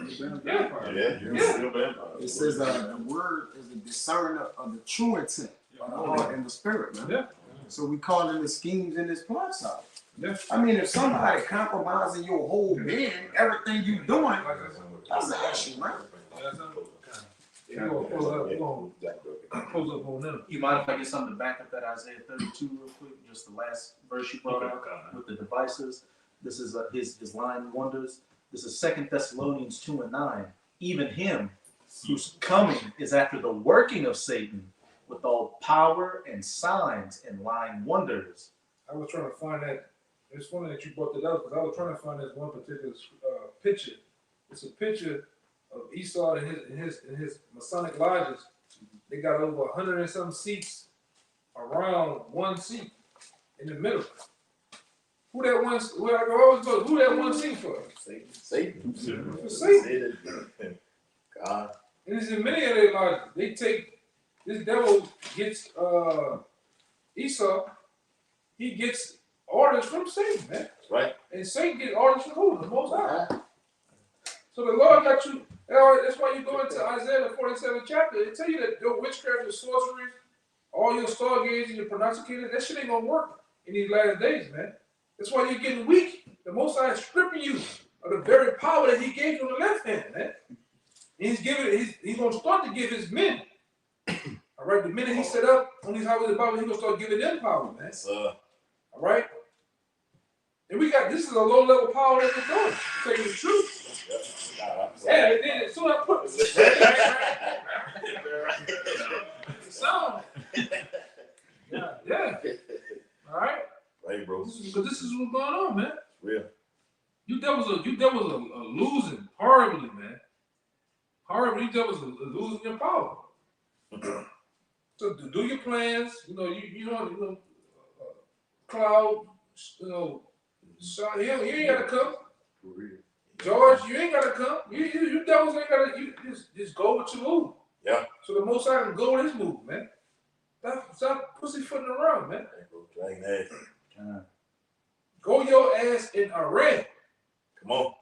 It says the word is a discerner of the true intent of the heart and the spirit, man. Yeah. So we call it the schemes and his plots out. Yeah. I mean, if somebody compromising your whole being, everything you doing, that's an issue, man. We're gonna close up on them. You mind if I get something to back up that Isaiah 32 real quick? Just the last verse you brought out with the devices. This is his line wonders. This is 2 Thessalonians 2:9. Even him whose coming is after the working of Satan with all power and signs and lying wonders. I was trying to find that. It's funny that you brought that up, because I was trying to find this one particular picture. It's a picture of Esau and his Masonic lodges. They got over 100 and some seats around one seat in the middle. Who that one seat for? Satan. For Satan. God. And it's in many of their lodges. They take, this devil gets Esau, he gets orders from Satan, man. Right. And Satan gets orders from who? The Most High. So the Lord got you. That's why you go into Isaiah the 47th chapter. It tell you that your witchcraft, your sorceries, all your stargazing, your prognosticators, that shit ain't gonna work in these last days, man. That's why you're getting weak. The Most High is stripping you of the very power that He gave you on the left hand, man. And He's gonna start to give His men. All right, the minute He set up on these highways of the Bible, He's gonna start giving them power, man. All right. And this is a low level power that we're doing. To tell you the truth. Yeah, and then as soon as I put sound. Yeah. All right. Right, bro. Because this is what's going on, man. Real. You devils are losing horribly, man. Horribly, you devils are losing your power. So do your plans. You know, Cloud. You ain't gotta come. George, you ain't gotta come. You devils ain't gotta. You just go with your move. Yeah. So the Most High can go with His move, man. Stop pussyfooting around, man. Dragging ass. Go your ass in Iran. Come on.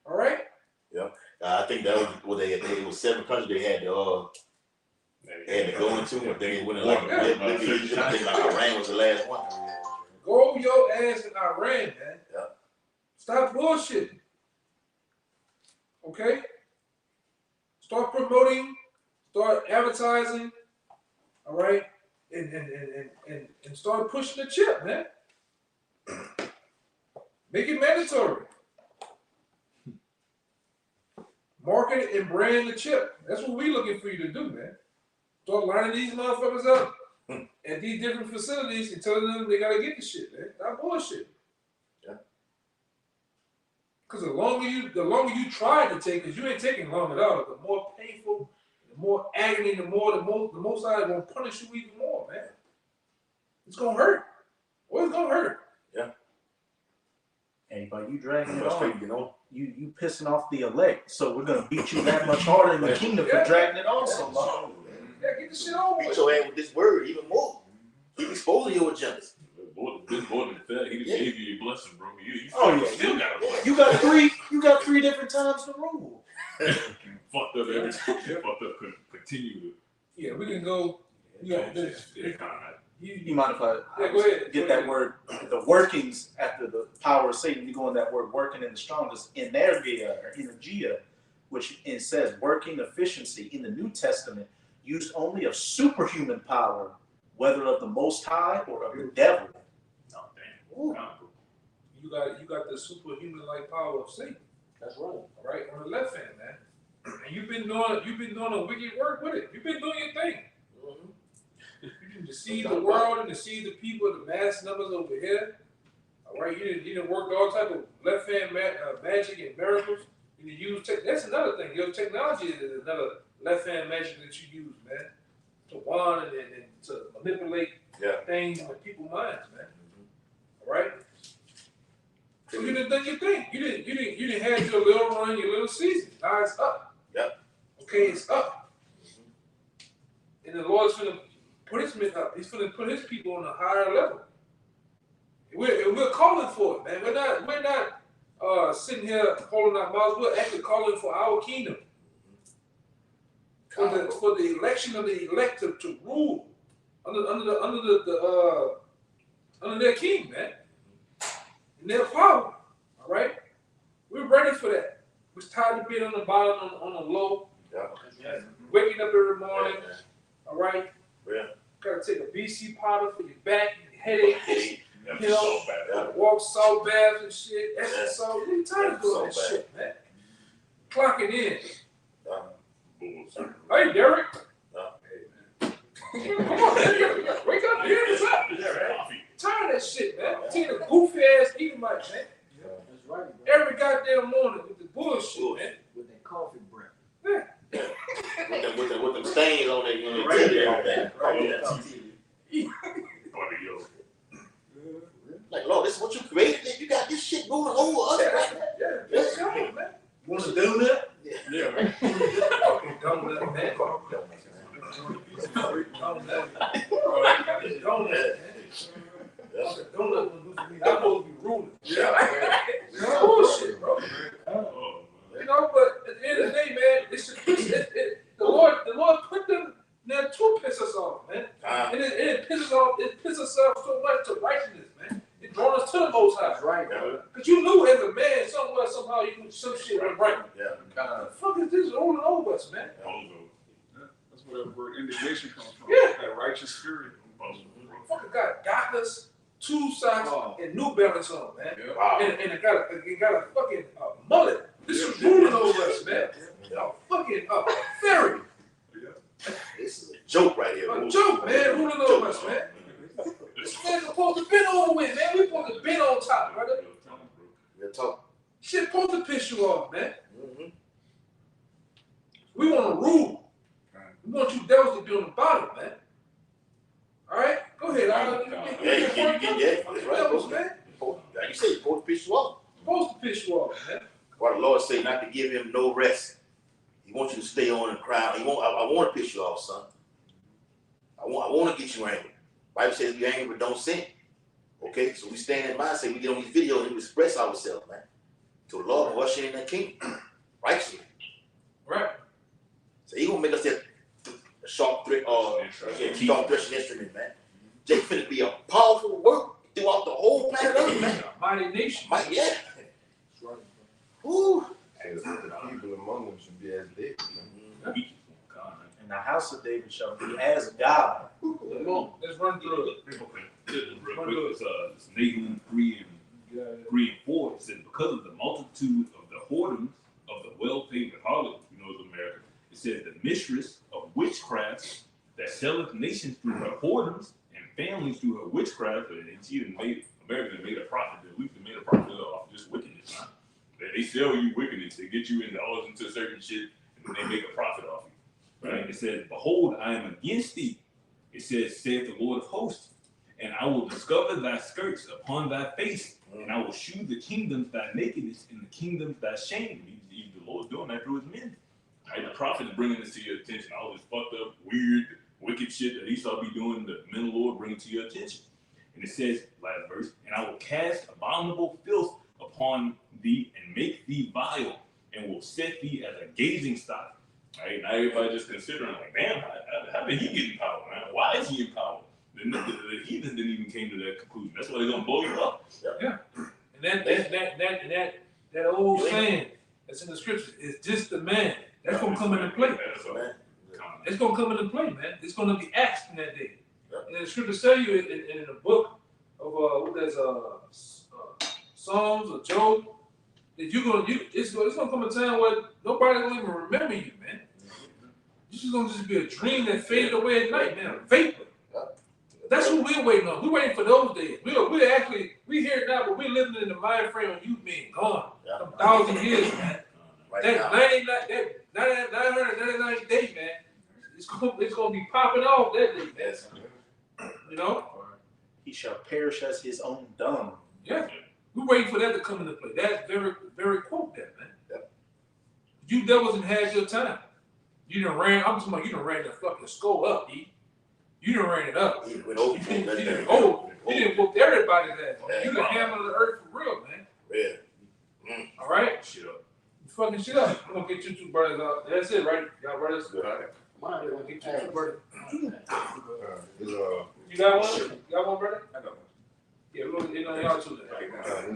All right. Yeah. I think that was what they had. It was 7 countries they had to go into, but they went in like Egypt. I think Iran was the last one. Go your ass in Iran, man. Yeah. Stop bullshitting. Okay? Start promoting, start advertising, all right? And start pushing the chip, man. Make it mandatory. Market and brand the chip. That's what we're looking for you to do, man. Start lining these motherfuckers up at these different facilities and telling them they gotta get the shit, man. That bullshit. Yeah. Cause the longer you try to take, cause you ain't taking long at all. The more painful, the more agony, the most I gonna punish you even more, man. It's gonna hurt. Well, it's gonna hurt. And by you dragging it Frustrating, on, you know. you pissing off the elect. So we're gonna beat you that much harder in the kingdom for dragging it on so long. Yeah, get the shit over Beat with. your ass with this word even more. Keep exposing your agendas. Lord, this more than fair. He just gave you your blessing, bro. You Oh, yeah. still got a blessing. You got three different times to rule. Fucked up every time. Fucked up. Continue to. Yeah, we can go. Yeah, You mind if I Yeah, go ahead. get that word, the workings after the power of Satan, you go in that word working in the strongest, energia or energia, which it says working efficiency in the New Testament, used only of superhuman power, whether of the Most High or of the devil. Oh, damn. You got the superhuman like power of Satan. That's right. All right, on the left hand, man. And you've been doing a wicked work with it. You've been doing your thing. You can deceive the world and deceive the people, the mass numbers over here. All right, you done worked all type of left hand magic and miracles. You done use that's another thing. Your technology is another left hand magic that you use, man, to wand and to manipulate things in people's minds, man. All right. So you done done your thing. You didn't have your little run, your little season. Now it's up. Yep. Okay, it's up. And the Lord's gonna put his men up. He's gonna put his people on a higher level. We're calling for it, man. We're not sitting here holding our mouths. We're actually calling for our kingdom. For the election of the elect to rule under their king, man. And their power. All right? We're ready for that. We're tired of being on the bottom, on the low. Yeah. Waking up every morning. All right? Yeah. Gotta take a BC powder for your back, your headache, That's you know, so bad. walk salt baths and shit. Epsom salt. We're tired of doing that So bad. shit, man. Clocking in. Bullshit. Hey, Derek. No. Come on, man. You gotta wake up here. What's up? Coffee. Tired of that shit, man. Taking a goofy ass eating my man. That's right, bro. Every goddamn morning with the bullshit, man. With that coffee breath. With them stains on there, you know, Right there. there. Buddy, yo. Like, Lord, this is what you created. You got this shit moving over us right now. Yeah, come on, man. Want to do that? Yeah, right. Don't let man. Don't let them do for me. I'm supposed to be ruling. That's bullshit, bro. Oh, You know, but at the end of the day, man, the Lord put them there to piss us off, man. And it pisses us off so much to righteousness, man. It draws us to the Most High. That's right, bro. Because you knew as a man, somewhere, somehow, some shit went right. Yeah. The fuck is this rolling over us, man? That's where that word indignation comes from. Yeah. That righteous spirit. Fucking got Dockers, 2 socks, and New Balance on, man. Wow. And it got a fucking mullet. This is ruling over us, man. A fucking ferry. This is a joke right here. A joke, man. Ruling over us, man. This man's supposed to been over with, man. We supposed to been on top, brother. Real talk. Shit supposed to piss you off, man. Mm-hmm. We want to rule. We want you devils to be on the bottom, man. All right? Go ahead. That's right. Devils, man. Like you say, it's supposed to piss you off. Supposed to piss you off, man. Why the Lord say not to give him no rest. He wants you to stay on and cry. I want to piss you off, son. I want to get you angry. Bible says be angry, but don't sin. Okay, so we stand in mind, say we get on these videos and we express ourselves, man. To the Lord, usher in that kingdom, righteously. Right. So he gonna make us that sharp threshing instrument, man. Jake finna be a powerful work throughout the whole planet Earth, man. Mighty nation. Yeah. Woo. And the people among them should be as they. And the house of David shall be as God. Come on, let's run through it. Real quick, it's Nahum 3 and 4. It said, because of the multitude of the whoredoms of the well-paid harlot, you know, of America, it says the mistress of witchcraft, the nations through her whoredoms and families through her witchcraft. And she done made America made a profit. We've made a profit off just wickedness, man. They sell you wickedness. They get you into certain shit, and then they make a profit off you. Right? It says, "Behold, I am against thee." It says, "Saith the Lord of hosts, and I will discover thy skirts upon thy face, and I will shew the kingdoms thy nakedness, and the kingdoms thy shame." The Lord's doing that through his men. Right? The prophet is bringing this to your attention. All this fucked up, weird, wicked shit that Esau be doing, the men of the Lord bring it to your attention. And it says, last verse, "And I will cast abominable filth upon thee, and make thee vile, and will set thee as a gazing stock." Right? Now everybody just considering, like, damn, how did he get in power, man? Why is he in power? The heathens didn't even came to that conclusion. That's why they're gonna blow you up. Yeah. And that old saying that's in the scriptures is just the man. That's gonna come into play. It's gonna come into play, man. It's gonna be asked in that day. And the scriptures tell you in the book of Psalms or Job that it's gonna come a time where nobody gonna even remember you, man. This is gonna just be a dream that faded away at night, man. A vapor. That's what we're waiting on. We're waiting for those days. We hear it now, but we're living in the mind frame of you being gone. Some 1,000 years, man. That 999 day, man. It's gonna be popping off that day, man. You know? He shall perish as his own dung. Yeah. We're waiting for that to come into play. That's very quote that, man. Yep. You devils and had your time. You done ran the fucking skull up, E. You done ran it up. You didn't whoop everybody's ass. You the hammer of the earth for real, man. Yeah. All right? Shit up. You fucking shit up. I'm gonna get you two brothers out. That's it, right? Y'all brothers? Good. Come on, I'm gonna get you two brothers. You got one? You got one, brother? I got one. Yeah, we're gonna get on y'all two then.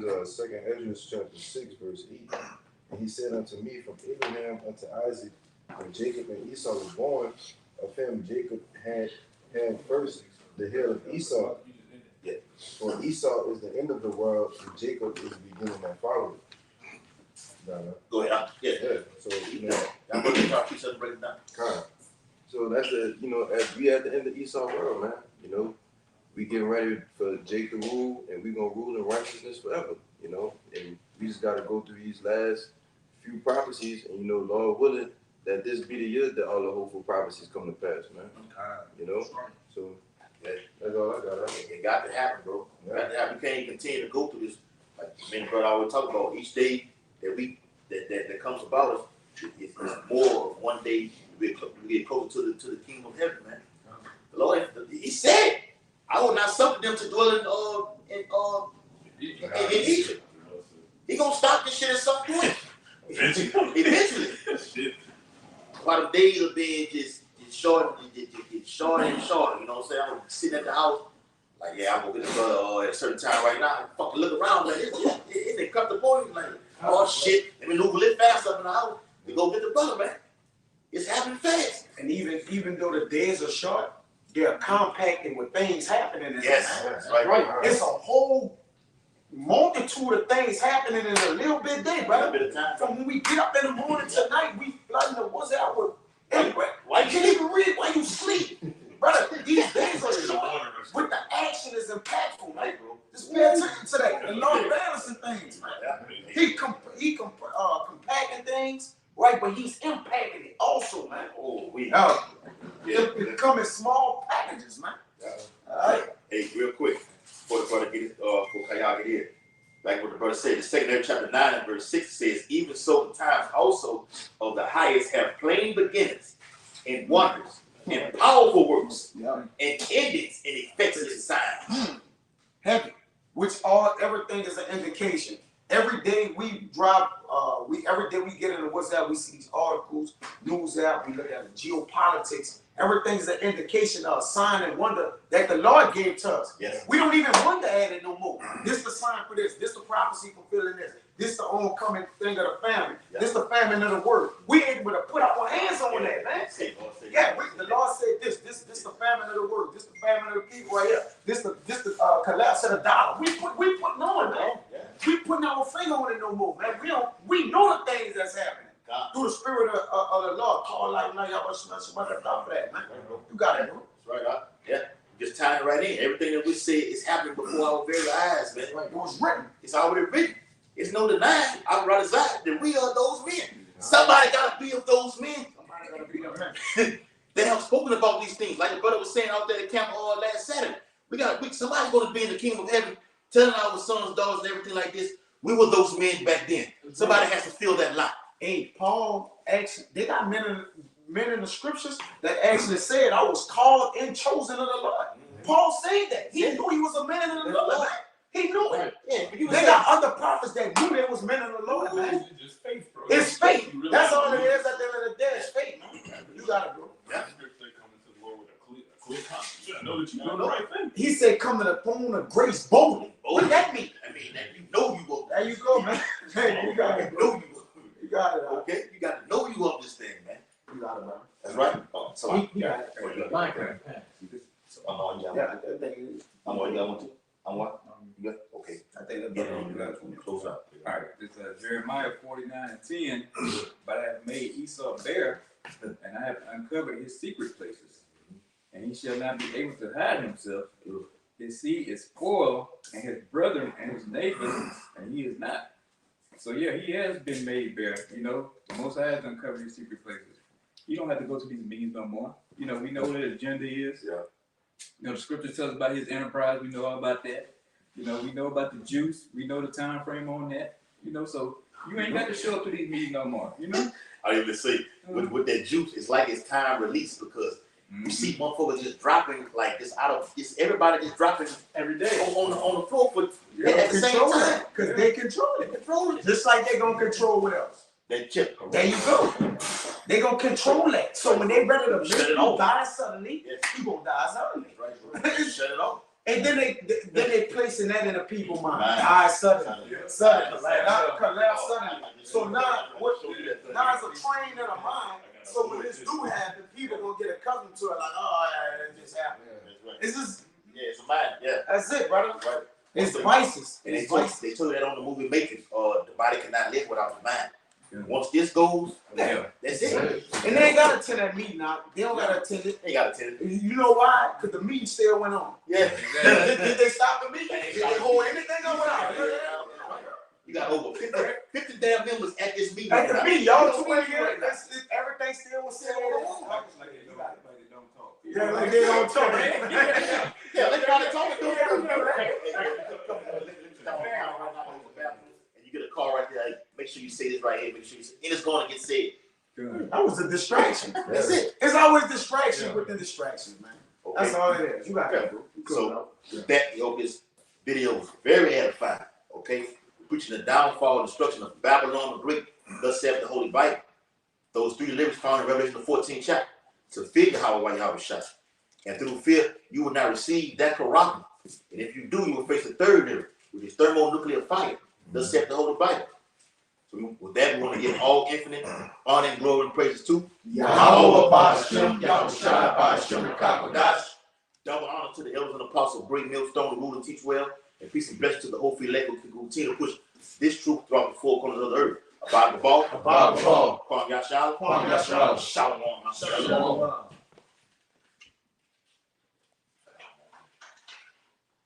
This is 2nd Ezra chapter 6, verse 8. And he said unto me, from Abraham unto Isaac, when Jacob and Esau were born, of him Jacob had first the hill of Esau. Yeah. For Esau is the end of the world, and Jacob is the beginning that followed it. Go ahead. Yeah. So, you know, I'm going to talk to you something right now. Kind. So that's as we at the end of Esau world, man. You know, we getting ready for Jake to rule, and we gonna rule in righteousness forever. You know, and we just gotta go through these last few prophecies, and Lord willing, that this be the year that all the hopeful prophecies come to pass, man. You know, so that's all I got. It got to happen, bro. It got to happen. You can't continue to go through this. Like me and brother always talk about, each day that comes about us, it's more of one day we get closer to the kingdom of heaven, man. The Lord, He said, "I will not suffer them to dwell in Egypt." He gonna stop this shit at some point. Eventually. While the days are being just shorter and shorter. You know what I'm saying? I'm sitting at the house, like, yeah, I'm gonna get the brother at a certain time right now. Fucking look around, like, it cut the point, like, oh shit, let me move a little fast up in the house. We go get the brother, man. It's happening fast. And even though the days are short, they're compacted with things happening in Yes, that's right. It's a whole multitude of things happening in a little bit of day, brother. Bit of time. From when we get up in the morning tonight, we like, what's that? Why you can't even read while you sleep, brother? These days are short, but the action is impactful, man. Just pay attention to that. The Lord balancing things, man. He compacting things, right? But He's impacting it also, man. It come in small packages, man. All right. Hey, real quick, before the brother get it, for Kayal get in. Like what the brother said, the 2nd Ezra chapter 9 and verse 6 says, "Even so the times also of the highest have plain beginnings and wonders and powerful works and endings and effectual signs." Heavy, which everything is an indication. Every day we drop, every day we get into WhatsApp, we see these articles, news app, we look at the geopolitics. Everything's an indication of a sign and wonder that the Lord gave to us. Yes. We don't even wonder at it no more. This the sign for this. This the prophecy fulfilling this. This the oncoming thing of the family. Yeah. This the famine of the word. We able to put our hands on that, man. The Lord said this the famine of the word. This the famine of the people right here. This the collapse of the dollar. We putting on, man. Yeah. We putting our finger on it no more, man. We know the things that's happening. God. Through the spirit of the Lord. Call like now, y'all about to that, man. You got it, bro. That's right. tying it right in. Everything that we said is happening before our very eyes, man. Like, it was written. It's already written. It's no denying, our brothers that we are those men. Somebody got to be of those men. Somebody gotta be the man. They have spoken about these things. Like the brother was saying out there at camp last Saturday. Somebody's going to be in the kingdom of heaven, telling our sons, daughters, and everything like this. We were those men back then. Somebody has to fill that lie. Hey, Paul actually, they got men in the scriptures that actually said, I was called and chosen of the Lord. Paul said that. He knew he was a man of the Lord. He knew it. Yeah, They got other prophets that knew they was men of the Lord, man. It's just faith, bro. It's faith. You really That's all it believe is at the end of the day. It's faith, man. You gotta go. Yeah. Scripture say coming to the Lord with a clear conscience. You gotta know that you're doing the right thing. He said, come to the throne of grace boldly. What does that mean? I mean, that you know you will. There you go, man. Hey, you got it, bro. know you will. You got it, Okay? You got to know you of this thing, man. You got it, man. That's right. So I got it. I'm on you. Yeah, I think I'm on you. I want to. I'm what? You good? Okay. I think Get that's it. Close up. All right, this is Jeremiah 49:10. But I have made Esau bare, and I have uncovered his secret places, and he shall not be able to hide himself. His seed is spoiled, and his brethren and his neighbors, and he is not. So yeah, he has been made bare. You know, the Most High has uncovered his secret places. You don't have to go to these meetings no more. You know, we know what his agenda is. Yeah. You know, the scripture tells us about his enterprise. We know all about that. You know, we know about the juice. We know the time frame on that. You know, so you ain't got to show up to these meetings no more. You know. I even say with that juice, it's like it's time released because you see motherfuckers just dropping like this out of this. Everybody just dropping Every day. on the floor for Yeah, at the same control time. it, because they control it. Control it. Just like they gonna control what else? That chip. There you go. They gonna control that. So when they ready to make Shut it you off. die suddenly, Yes. you gonna die suddenly. Right. Shut it off. And then they placing that in the people's mind. Mind. Die suddenly. Suddenly. Suddenly. Collapse suddenly. So now it's a train in the mind. So when this do happen, people gonna get accustomed to it like, oh yeah, it just happened. It's just Yeah, it's a mind. Yeah. that's it, brother. Right. It's vices. And they It's told, vices. they told you that on the movie Matrix, the body cannot live without the mind. Yeah. Once this goes, Yeah. that's it. And they ain't gotta attend that meeting now. They don't gotta attend it. They gotta tell you. You know why? Because the meeting still went on. Yeah. Did they stop the meeting? Did they hold anything up? You got over 50 damn members at this meeting. At the meeting, y'all 20 years, everything still was still on the wall. Yeah, like they don't talk. Yeah, they try to talk to and you get a call right there. Like, make sure you say this right here. Make sure you say, and it's going to get said. That was a distraction. That's it. It's always distraction within distractions, man. That's all it is. You got Okay. that, bro. So that this video was very edifying. Okay, preaching the downfall and destruction of Babylon the Great. Thus saith the Holy Bible. Those three deliverance found in Revelation the 14th chapter. To fear Yahweh while Yahweh shot. And through fear, you will not receive that corruption. And if you do, you will face the third miracle, which is thermonuclear fire. Thus saith the Holy Bible. So with that, we want to give all infinite honor and glory and praises to Yahweh Bashem, Yahweh Shai Bashem, Kakodash. double honor to the elders and apostles, great millstone, to rule and teach well, and peace and blessings to the whole free elect who continue to push this truth throughout the four corners of the earth. Abide the ball. Abide the ball. Kwam Yashala. Kwam Yashala. Shalom. Shalom.